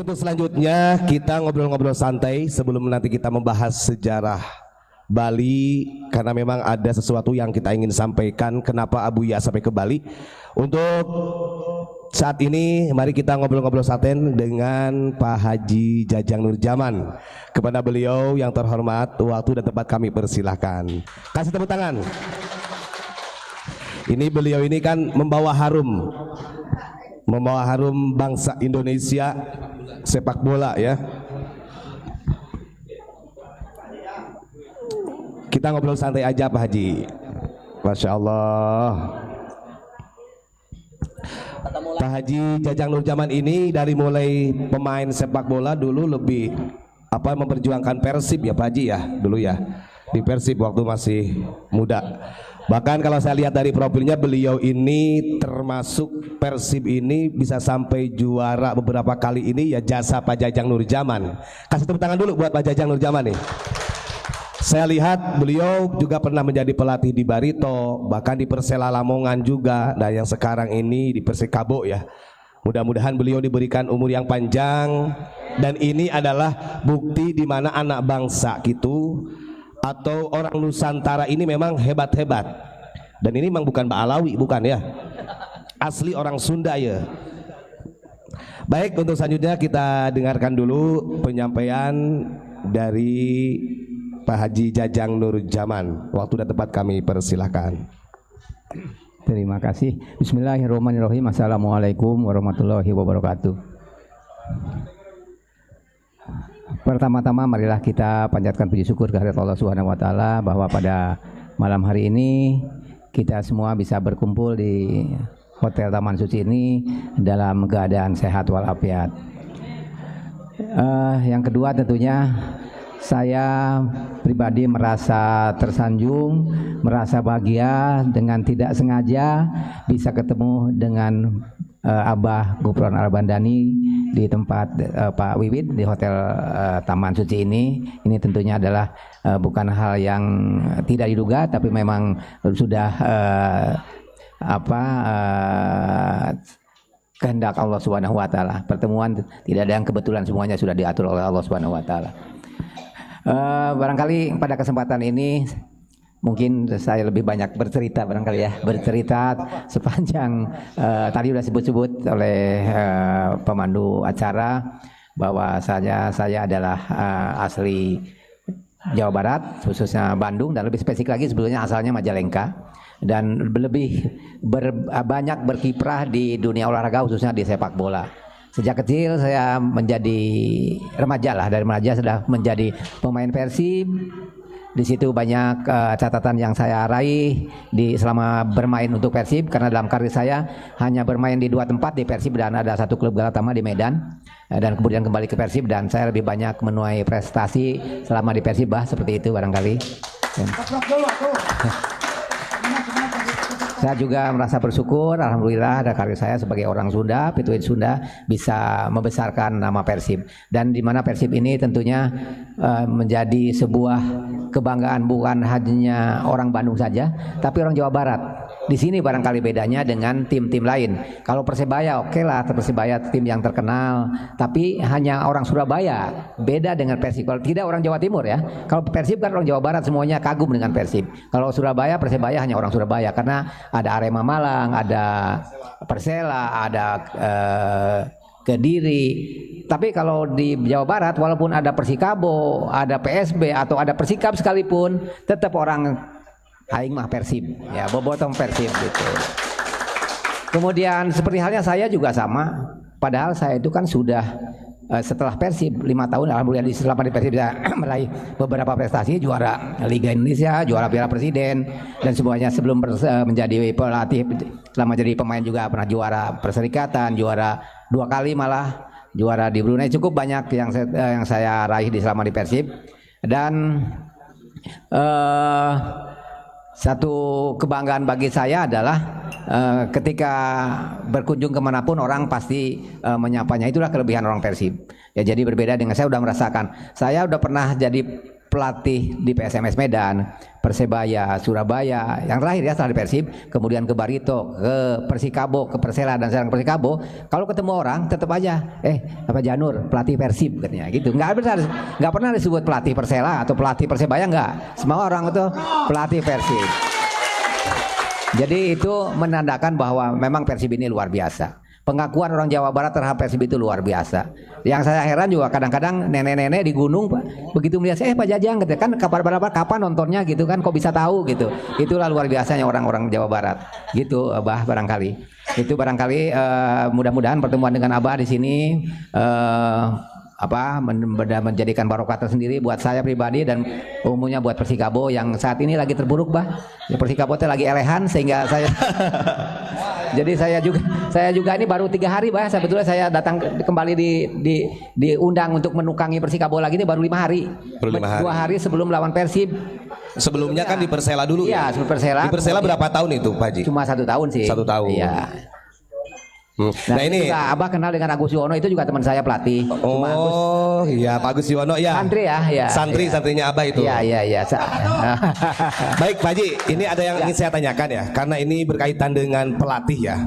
untuk selanjutnya kita ngobrol-ngobrol santai sebelum nanti kita membahas sejarah Bali, karena memang ada sesuatu yang kita ingin sampaikan kenapa Abu Ya sampai ke Bali. Untuk saat ini mari kita ngobrol-ngobrol santai dengan Pak Haji Jajang Nurjaman. Kepada beliau yang terhormat, waktu dan tempat kami persilahkan. Kasih tepuk tangan. Ini beliau ini kan membawa harum bangsa Indonesia sepak bola ya. Kita ngobrol santai aja Pak Haji. Masya Allah. Pak Haji Jajang Nurjaman ini dari mulai pemain sepak bola dulu lebih memperjuangkan Persib ya Pak Haji ya dulu ya, di Persib waktu masih muda. Bahkan kalau saya lihat dari profilnya, beliau ini termasuk Persib ini bisa sampai juara beberapa kali ini ya jasa Pak Jajang Nurjaman. Kasih tepuk tangan dulu buat Pak Jajang Nurjaman nih. Saya lihat beliau juga pernah menjadi pelatih di Barito, bahkan di Persela Lamongan juga, dan yang sekarang ini di Persikabo ya. Mudah-mudahan beliau diberikan umur yang panjang, dan ini adalah bukti di mana anak bangsa gitu atau orang Nusantara ini memang hebat-hebat. Dan ini memang bukan Ba'alawi, bukan ya, asli orang Sunda ya. Baik, untuk selanjutnya kita dengarkan dulu penyampaian dari Pak Haji Jajang Nurjaman. Waktu dan tempat kami persilahkan. Terima kasih. Bismillahirrahmanirrahim. Assalamualaikum warahmatullahi wabarakatuh. Pertama-tama marilah kita panjatkan puji syukur kehadirat Allah Subhanahu wa taala bahwa pada malam hari ini kita semua bisa berkumpul di Hotel Taman Suci ini dalam keadaan sehat walafiat. Yang kedua tentunya saya pribadi merasa tersanjung, merasa bahagia dengan tidak sengaja bisa ketemu dengan Abah Gufron Al-Bandani di tempat Pak Wiwit di Hotel Taman Suci ini. Ini tentunya adalah bukan hal yang tidak diduga, tapi memang sudah kehendak Allah Subhanahu wa taala. Pertemuan tidak ada yang kebetulan, semuanya sudah diatur oleh Allah Subhanahu wa taala. Barangkali pada kesempatan ini mungkin saya lebih banyak bercerita bercerita sepanjang tadi sudah disebut oleh pemandu acara bahwa saya adalah asli Jawa Barat, khususnya Bandung, dan lebih spesifik lagi sebelumnya asalnya Majalengka, dan lebih banyak berkiprah di dunia olahraga khususnya di sepak bola. Sejak kecil saya menjadi remaja lah, dari remaja sudah menjadi pemain Persib. Di situ banyak catatan yang saya raih selama bermain untuk Persib, karena dalam karir saya hanya bermain di 2 tempat, di Persib dan ada 1 klub Galatama di Medan, dan kemudian kembali ke Persib, dan saya lebih banyak menuai prestasi selama di Persib seperti itu barangkali. Saya juga merasa bersyukur, alhamdulillah ada karir saya sebagai orang Sunda, Pituit Sunda, bisa membesarkan nama Persib. Dan di mana Persib ini tentunya menjadi sebuah kebanggaan bukan hanya orang Bandung saja, tapi orang Jawa Barat. Di sini barangkali bedanya dengan tim-tim lain. Kalau Persebaya oke lah, Persebaya tim yang terkenal, tapi hanya orang Surabaya. Beda dengan Persib. Kalau tidak orang Jawa Timur ya. Kalau Persib kan orang Jawa Barat semuanya kagum dengan Persib. Kalau Surabaya, Persebaya hanya orang Surabaya, karena ada Arema Malang, ada Persela, ada Kediri. Tapi kalau di Jawa Barat, walaupun ada Persikabo, ada PSB atau ada Persikab sekalipun, tetap orang aing mah Persib, ya bobotong Persib gitu. Kemudian seperti halnya saya juga sama, padahal saya itu kan sudah setelah Persib 5 tahun, alhamdulillah selama di Persib bisa meraih beberapa prestasi, juara Liga Indonesia, juara Piala Presiden, dan semuanya. Sebelum menjadi pelatih, selama jadi pemain juga pernah juara Perserikatan, juara 2 kali malah juara di Brunei. Cukup banyak yang saya raih selama di Persib. Dan satu kebanggaan bagi saya adalah ketika berkunjung kemanapun orang pasti menyapanya. Itulah kelebihan orang Persib. Ya, jadi berbeda dengan saya, udah merasakan. Saya udah pernah jadi pelatih di PSMS Medan, Persebaya Surabaya, yang terakhir ya setelah di Persib, kemudian ke Barito, ke Persikabo, ke Persela dan sekarang Persikabo. Kalau ketemu orang tetap aja, apa Janur pelatih Persib katanya gitu. Nggak pernah disebut pelatih Persela atau pelatih Persebaya, nggak. Semua orang itu pelatih Persib. Jadi itu menandakan bahwa memang Persib ini luar biasa. Pengakuan orang Jawa Barat terhadap Persib itu luar biasa. Yang saya heran juga kadang-kadang nenek-nenek di gunung Pak, begitu melihat saya Pak Jajang gitu kan, kapan nontonnya gitu kan, kok bisa tahu gitu. Itulah luar biasanya orang-orang Jawa Barat. Gitu Abah barangkali. Itu barangkali mudah-mudahan pertemuan dengan Abah di sini menjadikan barokah tersendiri buat saya pribadi dan umumnya buat Persikabo yang saat ini lagi terburuk Bah. Ya, Persikabo lagi elehan sehingga saya jadi saya juga ini baru 3 hari Bah, sebetulnya saya datang kembali diundang untuk menukangi Persikabo lagi ini baru 5 hari. 2 hari sebelum lawan Persib. Sebelumnya kan di Persela dulu ya? Sebelum Persela. Di Persela berapa tahun itu Pak Haji? Cuma 1 tahun sih. 1 tahun. Iya. Nah ini juga Abah kenal dengan Agus Yuwono, itu juga teman saya pelatih. Iya Pak Agus Yuwono ya. Santri ya. Santrinya Abah itu. Iya. Baik Pak Haji, ini ada yang ingin saya tanyakan ya, karena ini berkaitan dengan pelatih ya.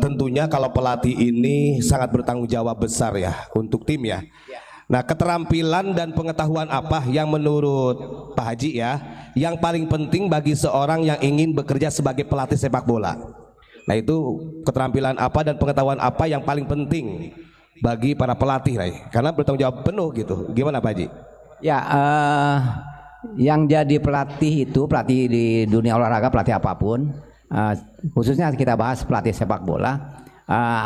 Tentunya kalau pelatih ini sangat bertanggung jawab besar ya untuk tim ya. Nah, keterampilan dan pengetahuan apa yang menurut Pak Haji ya yang paling penting bagi seorang yang ingin bekerja sebagai pelatih sepak bola? Nah, itu keterampilan apa dan pengetahuan apa yang paling penting bagi para pelatih karena bertanggung jawab penuh gitu. Gimana Pak Haji? Ya, yang jadi pelatih itu pelatih di dunia olahraga, pelatih apapun, khususnya kita bahas pelatih sepak bola,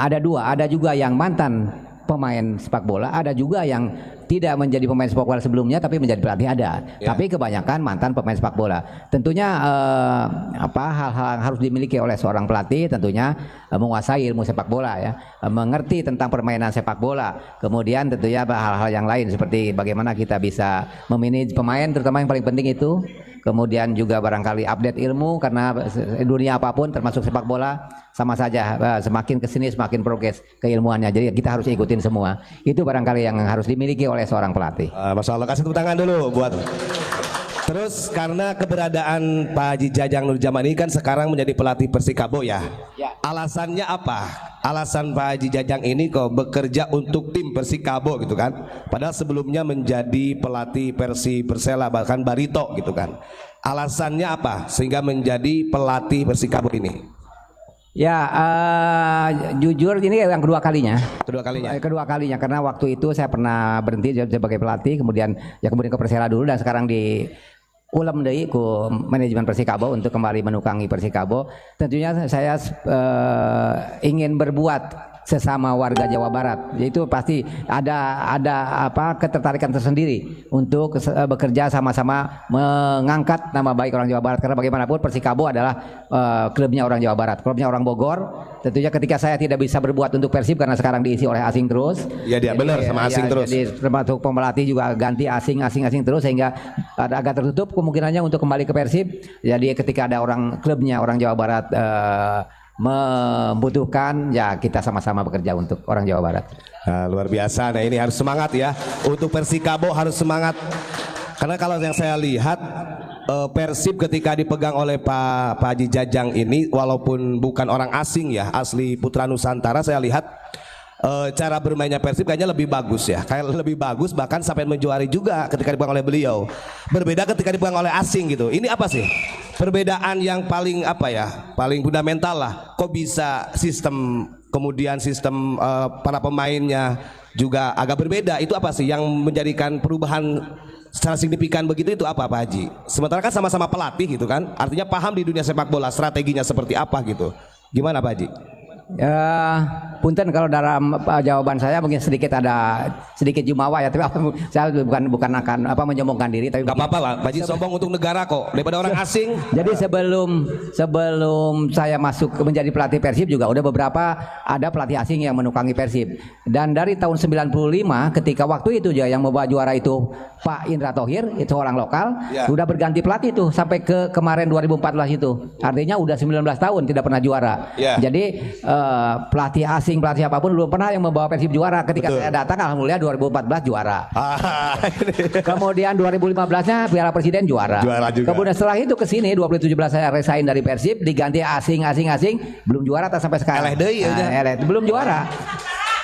ada 2, ada juga yang mantan pemain sepak bola, ada juga yang tidak menjadi pemain sepak bola sebelumnya tapi menjadi pelatih ada. Tapi kebanyakan mantan pemain sepak bola. Tentunya hal-hal yang harus dimiliki oleh seorang pelatih tentunya menguasai ilmu sepak bola ya, mengerti tentang permainan sepak bola. Kemudian tentunya hal-hal yang lain seperti bagaimana kita bisa memanage pemain, terutama yang paling penting itu. Kemudian juga barangkali update ilmu, karena dunia apapun termasuk sepak bola sama saja, semakin kesini semakin progres keilmuannya. Jadi kita harus ikutin semua. Itu barangkali yang harus dimiliki oleh seorang pelatih. Masya Allah, kasih tepuk tangan dulu buat. Terus karena keberadaan Pak Haji Jajang Nurjaman ini kan sekarang menjadi pelatih Persikabo ya. Alasannya apa? Alasan Pak Haji Jajang ini kok bekerja untuk tim Persikabo gitu kan? Padahal sebelumnya menjadi pelatih Persela bahkan Barito gitu kan. Alasannya apa sehingga menjadi pelatih Persikabo ini? Ya, jujur ini yang kedua kalinya. Kedua kalinya karena waktu itu saya pernah berhenti sebagai pelatih, kemudian ke Persela dulu dan sekarang di ulam deui ku manajemen Persikabo untuk kembali menukangi Persikabo. Tentunya saya ingin berbuat sesama warga Jawa Barat, yaitu pasti ada ketertarikan tersendiri untuk bekerja sama-sama mengangkat nama baik orang Jawa Barat, karena bagaimanapun Persikabo adalah klubnya orang Jawa Barat, klubnya orang Bogor. Tentunya ketika saya tidak bisa berbuat untuk Persib karena sekarang diisi oleh asing terus. Ya dia benar sama asing terus. Jadi termasuk pemelatih juga ganti asing terus sehingga agak tertutup kemungkinannya untuk kembali ke Persib. Jadi ketika ada klubnya orang Jawa Barat membutuhkan, ya kita sama-sama bekerja untuk orang Jawa Barat. Nah, luar biasa. Nah, ini harus semangat ya. Untuk Persikabo harus semangat. Karena kalau yang saya lihat Persib ketika dipegang oleh Pak Haji Jajang ini, walaupun bukan orang asing ya, asli Putra Nusantara, saya lihat cara bermainnya Persib kayaknya lebih bagus ya, kayak lebih bagus bahkan sampai menjuari juga ketika dipegang oleh beliau. Berbeda ketika dipegang oleh asing gitu. Ini apa sih perbedaan yang paling paling fundamental lah? Kok bisa sistem para pemainnya juga agak berbeda? Itu apa sih yang menjadikan perubahan secara signifikan begitu, itu apa Pak Haji? Sementara kan sama-sama pelatih gitu kan, artinya paham di dunia sepak bola strateginya seperti apa gitu. Gimana Pak Haji? Punten kalau dalam jawaban saya mungkin sedikit jumawa ya, tapi saya bukan akan menyombongkan diri, tapi nggak apa-apa lah, Pak Haji sombong untuk negara kok daripada orang asing. Jadi sebelum saya masuk menjadi pelatih Persib juga udah beberapa ada pelatih asing yang menukangi Persib, dan dari tahun 95 ketika waktu itu yang membawa juara itu Pak Indra Thohir, itu orang lokal, udah berganti pelatih tuh sampai ke kemarin 2014 itu, artinya udah 19 tahun tidak pernah juara. Jadi pelatih asing asing, pelatih apapun belum pernah yang membawa Persib juara. Ketika saya datang, alhamdulillah 2014 juara. Kemudian 2015-nya Piala Presiden juara. Juga. Kemudian setelah itu ke sini 2017 saya resign dari Persib, diganti asing, belum juara sampai sekarang. Belum juara.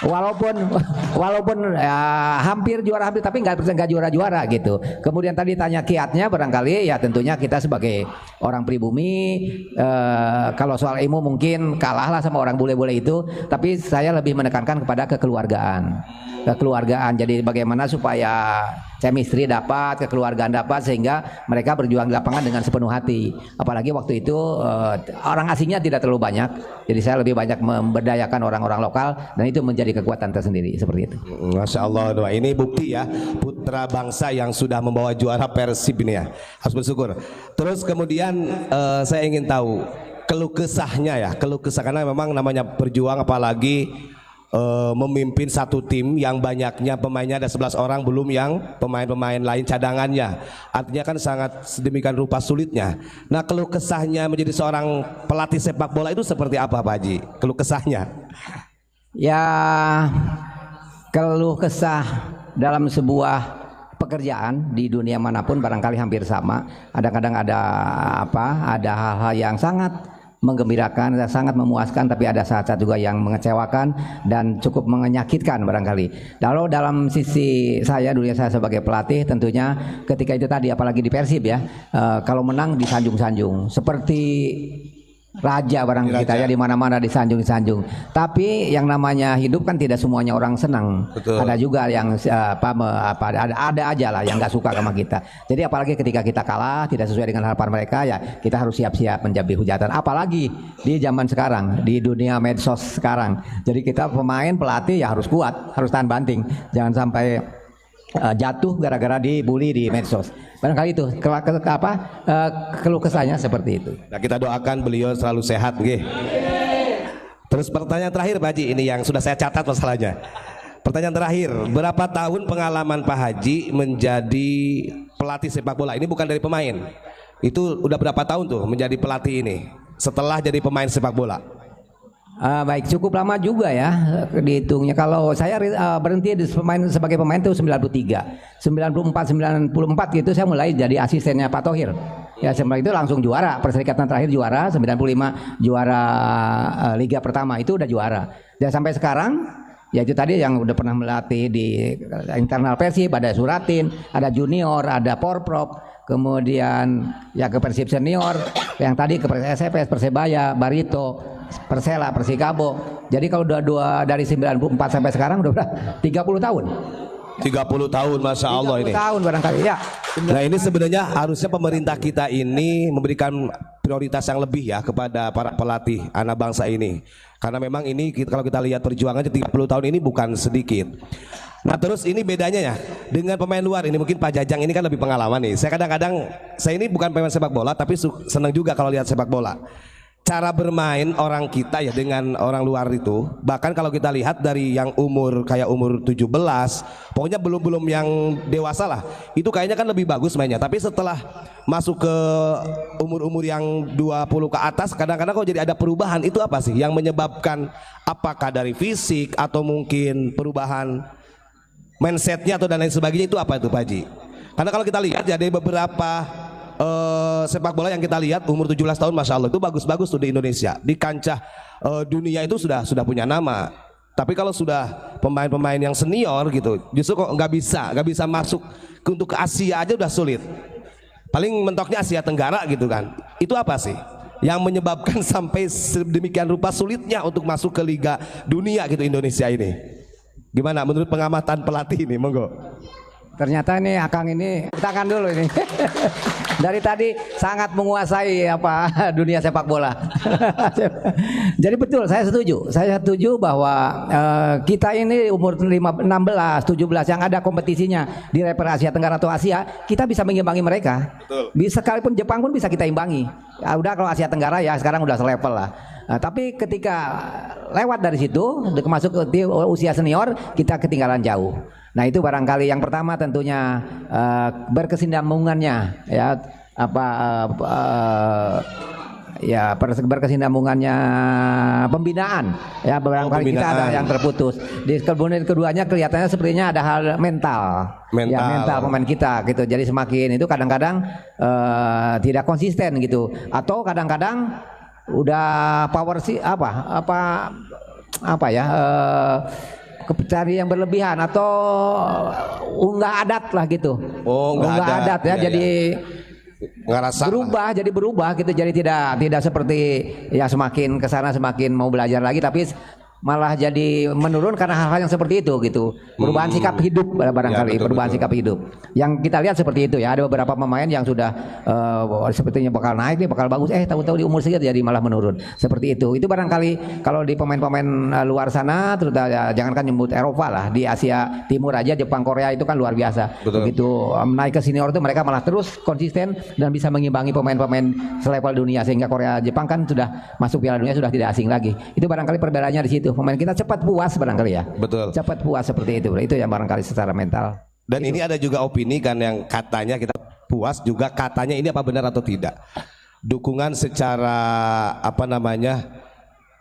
Walaupun ya, hampir juara tapi nggak juara gitu. Kemudian tadi tanya kiatnya, barangkali ya tentunya kita sebagai orang pribumi, kalau soal ilmu mungkin kalah lah sama orang bule-bule itu, tapi saya lebih menekankan kepada kekeluargaan. Jadi bagaimana supaya chemistry dapat, kekeluargaan dapat, sehingga mereka berjuang di lapangan dengan sepenuh hati. Apalagi waktu itu orang asingnya tidak terlalu banyak, jadi saya lebih banyak memberdayakan orang-orang lokal, dan itu menjadi kekuatan tersendiri seperti itu. Masya Allah, ini bukti ya, putra bangsa yang sudah membawa juara Persib ini ya, harus bersyukur. Terus kemudian saya ingin tahu keluh kesahnya ya, karena memang namanya berjuang, apalagi memimpin satu tim yang banyaknya pemainnya ada 11 orang, belum yang pemain-pemain lain cadangannya. Artinya kan sangat sedemikian rupa sulitnya. Nah, keluh kesahnya menjadi seorang pelatih sepak bola itu seperti apa Pak Haji? Keluh kesahnya? Ya, keluh kesah dalam sebuah pekerjaan di dunia manapun barangkali hampir sama. Kadang-kadang ada hal-hal yang sangat menggembirakan, sangat memuaskan, tapi ada saat-saat juga yang mengecewakan dan cukup menyakitkan barangkali. Kalau dalam sisi saya, dunia saya sebagai pelatih, tentunya ketika itu tadi, apalagi di Persib ya, kalau menang disanjung-sanjung seperti raja barang kita ya, di mana-mana disanjung-sanjung. Tapi yang namanya hidup kan tidak semuanya orang senang. Betul. Ada juga yang ada aja lah yang nggak suka sama kita. Jadi apalagi ketika kita kalah tidak sesuai dengan harapan mereka, ya kita harus siap-siap menjadi hujatan. Apalagi di zaman sekarang, di dunia medsos sekarang. Jadi kita pemain, pelatih ya harus kuat, harus tahan banting. Jangan sampai jatuh gara-gara dibully di medsos. Barangkali itu keluh kesahnya seperti itu. Nah, kita doakan beliau selalu sehat, nggih. Terus pertanyaan terakhir Pak Haji, ini yang sudah saya catat masalahnya. Pertanyaan terakhir, berapa tahun pengalaman Pak Haji menjadi pelatih sepak bola? Ini bukan dari pemain. Itu udah berapa tahun tuh menjadi pelatih ini setelah jadi pemain sepak bola? Baik, cukup lama juga ya dihitungnya. Kalau saya berhenti sebagai pemain itu 93, 94 gitu saya mulai jadi asistennya Pak Thohir. Ya setelah itu langsung juara, Perserikatan terakhir juara, 95 juara Liga pertama itu udah juara. Dan sampai sekarang ya itu tadi yang udah pernah melatih di internal Persib, ada Suratin, ada junior, ada Porprov, kemudian ya ke Persib senior, yang tadi ke SFS, Persebaya, Barito, Persela, Persikabo. Jadi kalau udah dari 94 sampai sekarang udah berapa? 30 tahun. 30 tahun, Masya Allah ini. 30 tahun barangkali ya. Nah, ini sebenarnya harusnya pemerintah kita ini memberikan prioritas yang lebih ya kepada para pelatih anak bangsa ini. Karena memang ini kalau kita lihat perjuangannya 30 tahun ini bukan sedikit. Nah, terus ini bedanya ya dengan pemain luar ini, mungkin Pak Jajang ini kan lebih pengalaman nih. Saya kadang-kadang, saya ini bukan pemain sepak bola tapi senang juga kalau lihat sepak bola. Cara bermain orang kita ya dengan orang luar itu, bahkan kalau kita lihat dari yang umur 17, pokoknya belum yang dewasa lah, itu kayaknya kan lebih bagus mainnya. Tapi setelah masuk ke umur-umur yang 20 ke atas, kadang-kadang kok jadi ada perubahan. Itu apa sih yang menyebabkan? Apakah dari fisik atau mungkin perubahan mindsetnya atau dan lain sebagainya? Itu apa itu Pak Haji? Karena kalau kita lihat ya dari beberapa sepak bola yang kita lihat umur 17 tahun, Masya Allah itu bagus-bagus tuh di Indonesia, di kancah dunia itu sudah punya nama. Tapi kalau sudah pemain-pemain yang senior gitu, justru kok nggak bisa masuk untuk ke Asia aja udah sulit. Paling mentoknya Asia Tenggara gitu kan. Itu apa sih yang menyebabkan sampai sedemikian rupa sulitnya untuk masuk ke Liga Dunia gitu Indonesia ini? Gimana menurut pengamatan pelatih ini, monggo? Ternyata ini Akang ini tangan dulu ini. Dari tadi sangat menguasai dunia sepak bola. Jadi betul, saya setuju bahwa kita ini umur 16, 17 yang ada kompetisinya di level Asia Tenggara atau Asia, kita bisa mengimbangi mereka. Betul. Bisa, sekalipun Jepang pun bisa kita imbangi. Ya udah, kalau Asia Tenggara ya sekarang udah selevel lah. Nah, tapi ketika lewat dari situ masuk ke usia senior, kita ketinggalan jauh. Nah, itu barangkali yang pertama tentunya berkesinambungannya ya ya berkesinambungannya pembinaan ya barangkali kita ada yang terputus. Di kemudian keduanya kelihatannya sepertinya ada hal mental. Ya mental pemain kita gitu. Jadi semakin itu kadang-kadang tidak konsisten gitu. Atau kadang-kadang udah power sih apa ya kepercayaan yang berlebihan atau unggah adat lah gitu. Unggah adat ya, jadi ngerasa berubah gitu, jadi tidak seperti ya semakin kesana semakin mau belajar lagi tapi malah jadi menurun karena hal-hal yang seperti itu gitu. Perubahan sikap hidup barangkali, ya, perubahan sikap hidup. Yang kita lihat seperti itu ya, ada beberapa pemain yang sudah sepertinya bakal naik nih, bakal bagus, tahu-tahu di umur segitu jadi malah menurun. Seperti itu. Itu barangkali kalau di pemain-pemain luar sana, terutama ya, jangankan nyebut Eropa lah, di Asia Timur aja Jepang, Korea itu kan luar biasa. Begitu naik ke senior itu mereka malah terus konsisten dan bisa mengimbangi pemain-pemain selevel dunia sehingga Korea Jepang kan sudah masuk Piala Dunia sudah tidak asing lagi. Itu barangkali perbedaannya di situ. Pemain kita cepat puas barangkali ya. Betul. Cepat puas seperti itu. Itu yang barangkali secara mental. Dan itu. Ini ada juga opini kan yang katanya kita puas juga katanya ini apa benar atau tidak. Dukungan secara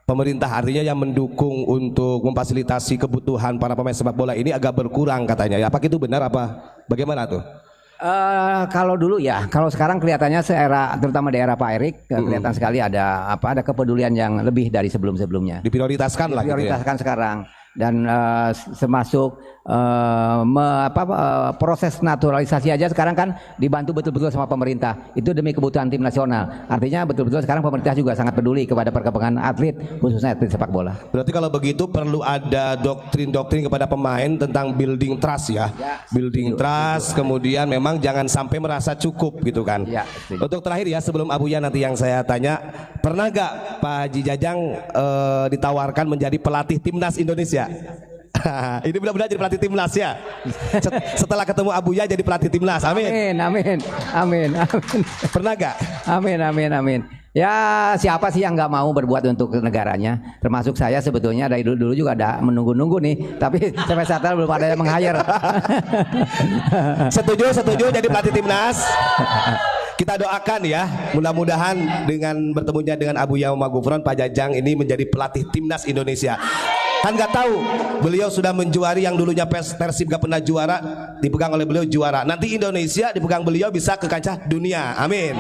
pemerintah artinya yang mendukung untuk memfasilitasi kebutuhan para pemain sepak bola ini agak berkurang katanya. Ya, apakah itu benar apa bagaimana tuh? Kalau dulu ya, kalau sekarang kelihatannya terutama di era Pak Erik kelihatan sekali ada kepedulian yang lebih dari sebelum-sebelumnya. Diprioritaskan lah. Diprioritaskan gitu ya. Sekarang dan termasuk proses naturalisasi aja sekarang kan dibantu betul-betul sama pemerintah. Itu demi kebutuhan tim nasional. Artinya betul-betul sekarang pemerintah juga sangat peduli kepada perkembangan atlet, khususnya atlet sepak bola. Berarti kalau begitu perlu ada doktrin-doktrin kepada pemain tentang building trust ya. Building trust, kemudian memang jangan sampai merasa cukup gitu kan. Ya, untuk terakhir ya sebelum Abuya nanti yang saya tanya, pernah gak Pak Haji Jajang ditawarkan menjadi pelatih timnas Indonesia? Ini benar-benar jadi pelatih timnas ya. Setelah ketemu Abuya jadi pelatih timnas. Amin. Amin. Pernah gak? Amin. Ya siapa sih yang nggak mau berbuat untuk negaranya? Termasuk saya sebetulnya dari dulu juga ada menunggu-nunggu nih. Tapi sampai saat ini belum ada yang meng-hire. Setuju jadi pelatih timnas. Kita doakan ya, mudah-mudahan dengan bertemunya dengan Abuya Muhammad Gufron, Pak Jajang ini menjadi pelatih timnas Indonesia. Kan nggak tahu, beliau sudah menjuari yang dulunya Persib gak pernah juara, dipegang oleh beliau juara. Nanti Indonesia dipegang beliau bisa ke kancah dunia. Amin.